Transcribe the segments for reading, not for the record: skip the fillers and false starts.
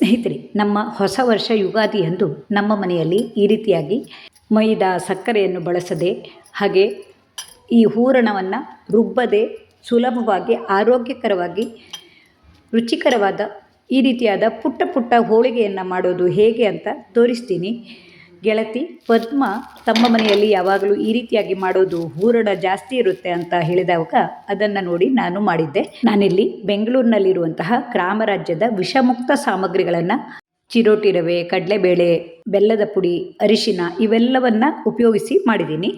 ಸ್ನೇಹಿತರೆ, ನಮ್ಮ ಹೊಸ ವರ್ಷ ಯುಗಾದಿಯಂದು ನಮ್ಮ ಮನೆಯಲ್ಲಿ ಈ ರೀತಿಯಾಗಿ ಮೈದಾ ಸಕ್ಕರೆಯನ್ನು ಬಳಸದೆ ಹಾಗೆ ಈ ಹೂರಣವನ್ನು ರುಬ್ಬದೆ ಸುಲಭವಾಗಿ ಆರೋಗ್ಯಕರವಾಗಿ ರುಚಿಕರವಾದ ಈ ರೀತಿಯಾದ ಪುಟ್ಟ ಪುಟ್ಟ ಹೋಳಿಗೆಯನ್ನು ಮಾಡೋದು ಹೇಗೆ ಅಂತ ತೋರಿಸ್ತೀನಿ. ಗೆಳತಿ ಪದ್ಮ ತಮ್ಮ ಮನೆಯಲ್ಲಿ ಯಾವಾಗಲೂ ಈ ರೀತಿಯಾಗಿ ಮಾಡೋದು ಹೂರಣ ಜಾಸ್ತಿ ಇರುತ್ತೆ ಅಂತ ಹೇಳಿದಾಗ ಅದನ್ನು ನೋಡಿ ನಾನು ಮಾಡಿದ್ದೆ. ನಾನಿಲ್ಲಿ ಬೆಂಗಳೂರಿನಲ್ಲಿರುವಂತಹ ಗ್ರಾಮರಾಜ್ಯದ ವಿಷಮುಕ್ತ ಸಾಮಗ್ರಿಗಳನ್ನು ಚಿರೋಟಿ ರವೆ, ಕಡಲೆಬೇಳೆ, ಬೆಲ್ಲದ ಪುಡಿ, ಅರಿಶಿನ ಇವೆಲ್ಲವನ್ನು ಉಪಯೋಗಿಸಿ ಮಾಡಿದ್ದೀನಿ.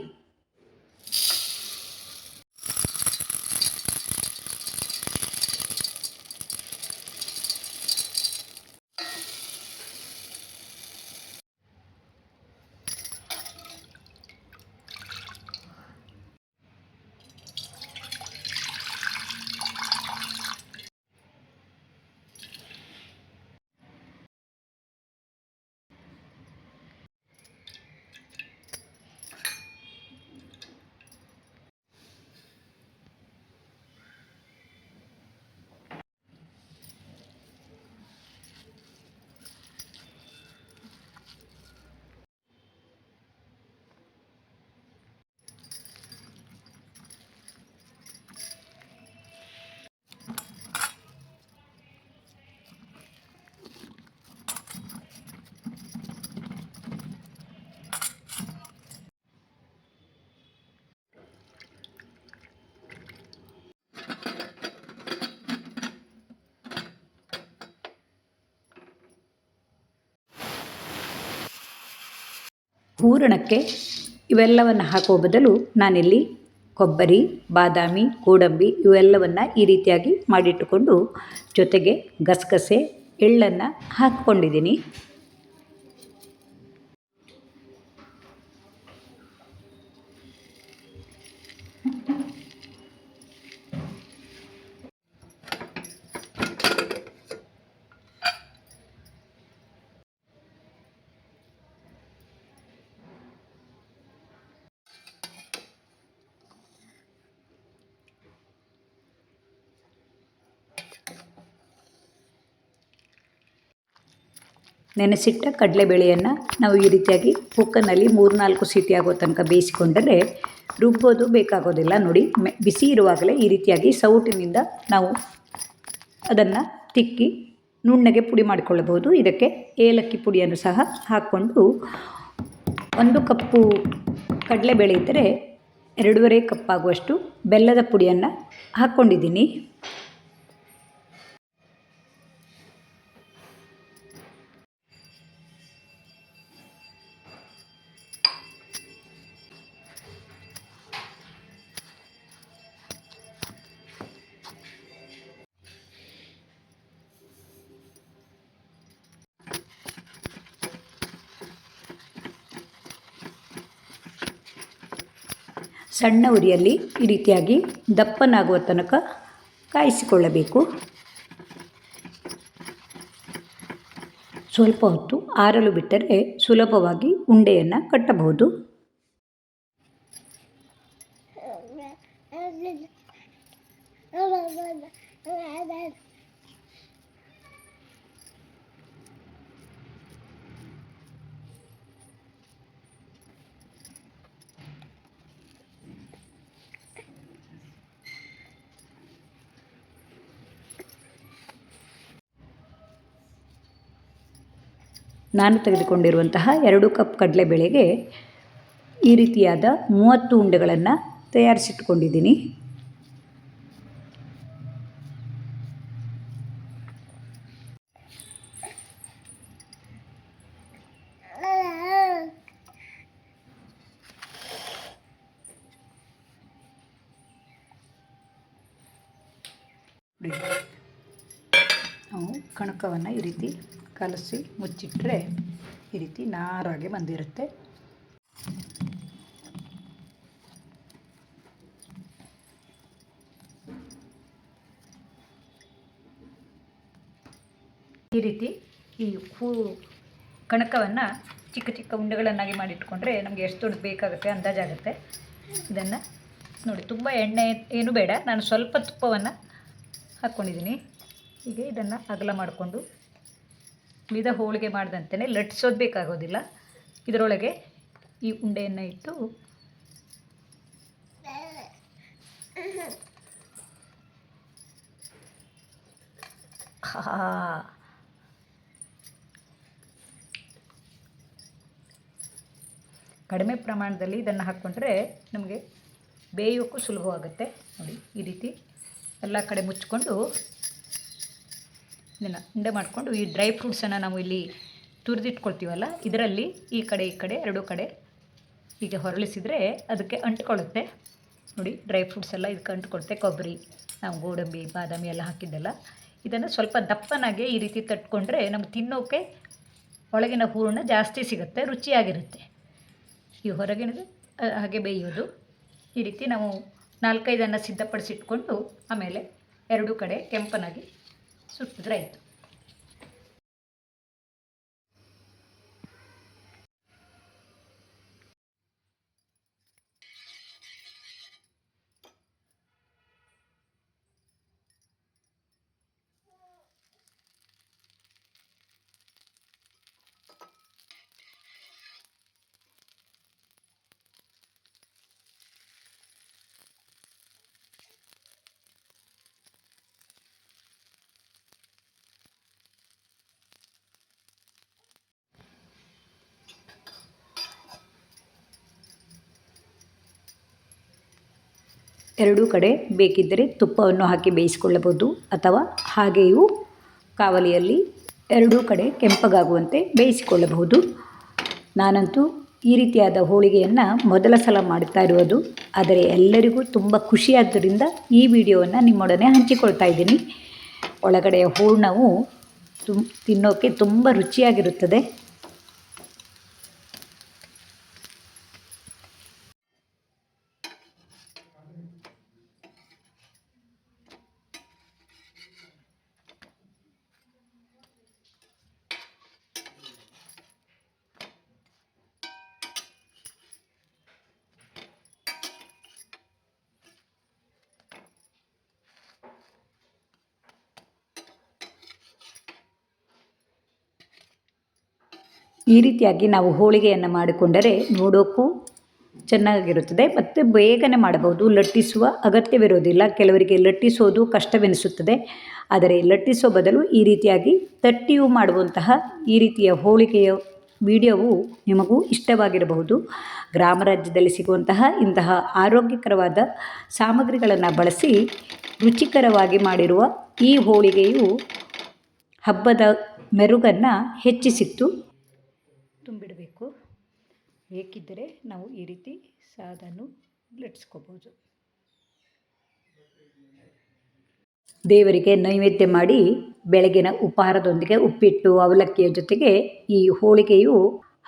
ಹೂರಣಕ್ಕೆ ಇವೆಲ್ಲವನ್ನು ಹಾಕುವ ಬದಲು ನಾನಿಲ್ಲಿ ಕೊಬ್ಬರಿ, ಬಾದಾಮಿ, ಗೋಡಂಬಿ ಇವೆಲ್ಲವನ್ನು ಈ ರೀತಿಯಾಗಿ ಮಾಡಿಟ್ಟುಕೊಂಡು ಜೊತೆಗೆ ಗಸಗಸೆ, ಎಳ್ಳನ್ನು ಹಾಕ್ಕೊಂಡಿದ್ದೀನಿ. ನೆನೆಸಿಟ್ಟ ಕಡಲೆಬೇಳೆಯನ್ನು ನಾವು ಈ ರೀತಿಯಾಗಿ ಕುಕ್ಕರ್ನಲ್ಲಿ 3-4 ಸೀಟಿ ಆಗೋ ತನಕ ಬೇಯಿಸಿಕೊಂಡರೆ ರುಬ್ಬೋದು ಬೇಕಾಗೋದಿಲ್ಲ. ನೋಡಿ, ಬಿಸಿ ಇರುವಾಗಲೇ ಈ ರೀತಿಯಾಗಿ ಸೌಟಿನಿಂದ ನಾವು ಅದನ್ನು ತಿಕ್ಕಿ ನುಣ್ಣಗೆ ಪುಡಿ ಮಾಡಿಕೊಳ್ಳಬಹುದು. ಇದಕ್ಕೆ ಏಲಕ್ಕಿ ಪುಡಿಯನ್ನು ಸಹ ಹಾಕ್ಕೊಂಡು 1 ಕಪ್ಪು ಕಡಲೆಬೇಳೆ ಇದ್ದರೆ 2.5 ಕಪ್ ಆಗುವಷ್ಟು ಬೆಲ್ಲದ ಪುಡಿಯನ್ನು ಹಾಕ್ಕೊಂಡಿದ್ದೀನಿ. ಸಣ್ಣ ಉರಿಯಲ್ಲಿ ಈ ರೀತಿಯಾಗಿ ದಪ್ಪನಾಗುವ ತನಕ ಕಾಯಿಸಿಕೊಳ್ಳಬೇಕು. ಸ್ವಲ್ಪ ಹೊತ್ತು ಆರಲು ಬಿಟ್ಟರೆ ಸುಲಭವಾಗಿ ಉಂಡೆಯನ್ನು ಕಟ್ಟಬಹುದು. ನಾನು ತೆಗೆದುಕೊಂಡಿರುವಂತಹ 2 ಕಪ್ ಕಡಲೆಬೇಳೆಗೆ ಈ ರೀತಿಯಾದ 30 ಉಂಡೆಗಳನ್ನು ತಯಾರಿಸಿಟ್ಕೊಂಡಿದ್ದೀನಿ. ನಾವು ಕಣಕವನ್ನು ಈ ರೀತಿ ಕಲಸಿ ಮುಚ್ಚಿಟ್ಟರೆ ಈ ರೀತಿ ನಾರಾಗಿ ಬಂದಿರುತ್ತೆ. ಈ ರೀತಿ ಈ ಕಣಕವನ್ನು ಚಿಕ್ಕ ಚಿಕ್ಕ ಉಂಡೆಗಳನ್ನಾಗಿ ಮಾಡಿಟ್ಕೊಂಡ್ರೆ ನಮಗೆ ಎಷ್ಟು ದೊಡ್ಡ ಬೇಕಾಗುತ್ತೆ ಅಂದಾಜಾಗುತ್ತೆ. ಇದನ್ನು ನೋಡಿ, ತುಂಬ ಎಣ್ಣೆ ಏನು ಬೇಡ, ನಾನು ಸ್ವಲ್ಪ ತುಪ್ಪವನ್ನು ಹಾಕ್ಕೊಂಡಿದ್ದೀನಿ. ಹೀಗೆ ಇದನ್ನು ಅಗಲ ಮಾಡಿಕೊಂಡು ಉಳಿದ ಹೋಳಿಗೆ ಮಾಡಿದಂತೆಯೇ ಲಟ್ಸೋದು ಬೇಕಾಗೋದಿಲ್ಲ. ಇದರೊಳಗೆ ಈ ಉಂಡೆಯನ್ನು ಇಟ್ಟು ಕಡಿಮೆ ಪ್ರಮಾಣದಲ್ಲಿ ಇದನ್ನು ಹಾಕ್ಕೊಂಡ್ರೆ ನಮಗೆ ಬೇಯೋಕ್ಕೂ ಸುಲಭವಾಗುತ್ತೆ. ನೋಡಿ, ಈ ರೀತಿ ಎಲ್ಲ ಕಡೆ ಮುಚ್ಕೊಂಡು ಇದನ್ನು ಉಂಡೆ ಮಾಡಿಕೊಂಡು ಈ ಡ್ರೈ ಫ್ರೂಟ್ಸನ್ನು ನಾವು ಇಲ್ಲಿ ತುರಿದಿಟ್ಕೊಳ್ತೀವಲ್ಲ, ಇದರಲ್ಲಿ ಈ ಕಡೆ ಎರಡೂ ಕಡೆ ಹೀಗೆ ಹೊರಳಿಸಿದರೆ ಅದಕ್ಕೆ ಅಂಟ್ಕೊಳ್ಳುತ್ತೆ. ನೋಡಿ, ಡ್ರೈ ಫ್ರೂಟ್ಸ್ ಎಲ್ಲ ಇದಕ್ಕೆ ಅಂಟ್ಕೊಳುತ್ತೆ. ಕೊಬ್ಬರಿ, ನಾವು ಗೋಡಂಬಿ, ಬಾದಾಮಿ ಎಲ್ಲ ಹಾಕಿದ್ದೆಲ್ಲ ಇದನ್ನು ಸ್ವಲ್ಪ ದಪ್ಪನಾಗೆ ಈ ರೀತಿ ತಟ್ಕೊಂಡ್ರೆ ನಮ್ಗೆ ತಿನ್ನೋಕ್ಕೆ ಒಳಗಿನ ಹೂರಣ ಜಾಸ್ತಿ ಸಿಗುತ್ತೆ, ರುಚಿಯಾಗಿರುತ್ತೆ. ಈ ಹೊರಗಿನದು ಹಾಗೆ ಬೇಯೋದು. ಈ ರೀತಿ ನಾವು 4-5 ಸಿದ್ಧಪಡಿಸಿಟ್ಕೊಂಡು ಆಮೇಲೆ ಎರಡೂ ಕಡೆ ಕೆಂಪನಾಗಿ ಸುಟ್ಟಿದ್ರೆ ಆಯಿತು. ಎರಡೂ ಕಡೆ ಬೇಕಿದ್ದರೆ ತುಪ್ಪವನ್ನು ಹಾಕಿ ಬೇಯಿಸಿಕೊಳ್ಳಬಹುದು, ಅಥವಾ ಹಾಗೆಯೂ ಕಾವಲಿಯಲ್ಲಿ ಎರಡೂ ಕಡೆ ಕೆಂಪಗಾಗುವಂತೆ ಬೇಯಿಸಿಕೊಳ್ಳಬಹುದು. ನಾನಂತೂ ಈ ರೀತಿಯಾದ ಹೋಳಿಗೆಯನ್ನು ಮೊದಲ ಸಲ ಮಾಡುತ್ತಾ ಇರುವುದು, ಆದರೆ ಎಲ್ಲರಿಗೂ ತುಂಬ ಖುಷಿಯಾದ್ದರಿಂದ ಈ ವಿಡಿಯೋವನ್ನು ನಿಮ್ಮೊಡನೆ ಹಂಚಿಕೊಳ್ತಾ ಇದ್ದೀನಿ. ಒಳಗಡೆಯ ಹೂರ್ಣವು ತಿನ್ನೋಕ್ಕೆ ತುಂಬ ರುಚಿಯಾಗಿರುತ್ತದೆ. ಈ ರೀತಿಯಾಗಿ ನಾವು ಹೋಳಿಗೆಯನ್ನು ಮಾಡಿಕೊಂಡರೆ ನೋಡೋಕ್ಕೂ ಚೆನ್ನಾಗಿರುತ್ತದೆ ಮತ್ತು ಬೇಗನೆ ಮಾಡಬಹುದು. ಲಟ್ಟಿಸುವ ಅಗತ್ಯವಿರೋದಿಲ್ಲ. ಕೆಲವರಿಗೆ ಲಟ್ಟಿಸೋದು ಕಷ್ಟವೆನಿಸುತ್ತದೆ, ಆದರೆ ಲಟ್ಟಿಸೋ ಬದಲು ಈ ರೀತಿಯಾಗಿ ತಟ್ಟಿಯೂ ಮಾಡುವಂತಹ ಈ ರೀತಿಯ ಹೋಳಿಗೆಯ ವಿಡಿಯೋವು ನಿಮಗೂ ಇಷ್ಟವಾಗಿರಬಹುದು. ಗ್ರಾಮ ರಾಜ್ಯದಲ್ಲಿ ಸಿಗುವಂತಹ ಇಂತಹ ಆರೋಗ್ಯಕರವಾದ ಸಾಮಗ್ರಿಗಳನ್ನು ಬಳಸಿ ರುಚಿಕರವಾಗಿ ಮಾಡಿರುವ ಈ ಹೋಳಿಗೆಯು ಹಬ್ಬದ ಮೆರುಗನ್ನು ಹೆಚ್ಚಿಸಿತ್ತು. ತುಂಬಿಡಬೇಕು. ಬೇಕಿದ್ದರೆ ನಾವು ಈ ರೀತಿ ಸಾದನ್ನು ಲಟ್ಟಿಸ್ಕೋಬೋದು. ದೇವರಿಗೆ ನೈವೇದ್ಯ ಮಾಡಿ ಬೆಳಗಿನ ಉಪಹಾರದೊಂದಿಗೆ ಉಪ್ಪಿಟ್ಟು ಅವಲಕ್ಕಿಯ ಜೊತೆಗೆ ಈ ಹೋಳಿಗೆಯು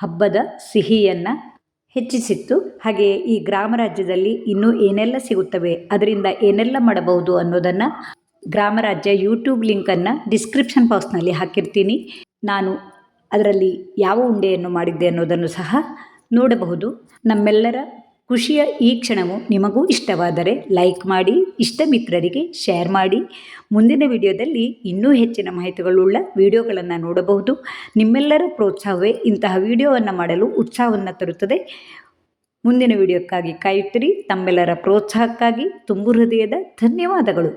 ಹಬ್ಬದ ಸಿಹಿಯನ್ನು ಹೆಚ್ಚಿಸಿತ್ತು. ಹಾಗೆಯೇ ಈ ಗ್ರಾಮ ರಾಜ್ಯದಲ್ಲಿ ಇನ್ನೂ ಏನೆಲ್ಲ ಸಿಗುತ್ತವೆ, ಅದರಿಂದ ಏನೆಲ್ಲ ಮಾಡಬಹುದು ಅನ್ನೋದನ್ನು ಗ್ರಾಮ ರಾಜ್ಯ ಯೂಟ್ಯೂಬ್ ಲಿಂಕನ್ನು ಡಿಸ್ಕ್ರಿಪ್ಷನ್ ಬಾಕ್ಸ್ನಲ್ಲಿ ಹಾಕಿರ್ತೀನಿ. ನಾನು ಅದರಲ್ಲಿ ಯಾವ ಉಂಡೆಯನ್ನು ಮಾಡಿದ್ದೆ ಅನ್ನೋದನ್ನು ಸಹ ನೋಡಬಹುದು. ನಮ್ಮೆಲ್ಲರ ಖುಷಿಯ ಈ ಕ್ಷಣವು ನಿಮಗೂ ಇಷ್ಟವಾದರೆ ಲೈಕ್ ಮಾಡಿ, ಇಷ್ಟ ಮಿತ್ರರಿಗೆ ಶೇರ್ ಮಾಡಿ. ಮುಂದಿನ ವಿಡಿಯೋದಲ್ಲಿ ಇನ್ನೂ ಹೆಚ್ಚಿನ ಮಾಹಿತಿಗಳುಳ್ಳ ವಿಡಿಯೋಗಳನ್ನು ನೋಡಬಹುದು. ನಿಮ್ಮೆಲ್ಲರ ಪ್ರೋತ್ಸಾಹವೇ ಇಂತಹ ವಿಡಿಯೋವನ್ನು ಮಾಡಲು ಉತ್ಸಾಹವನ್ನು ತರುತ್ತದೆ. ಮುಂದಿನ ವಿಡಿಯೋಕ್ಕಾಗಿ ಕಾಯುತ್ತೀರಿ. ತಮ್ಮೆಲ್ಲರ ಪ್ರೋತ್ಸಾಹಕ್ಕಾಗಿ ತುಂಬು ಹೃದಯದ ಧನ್ಯವಾದಗಳು.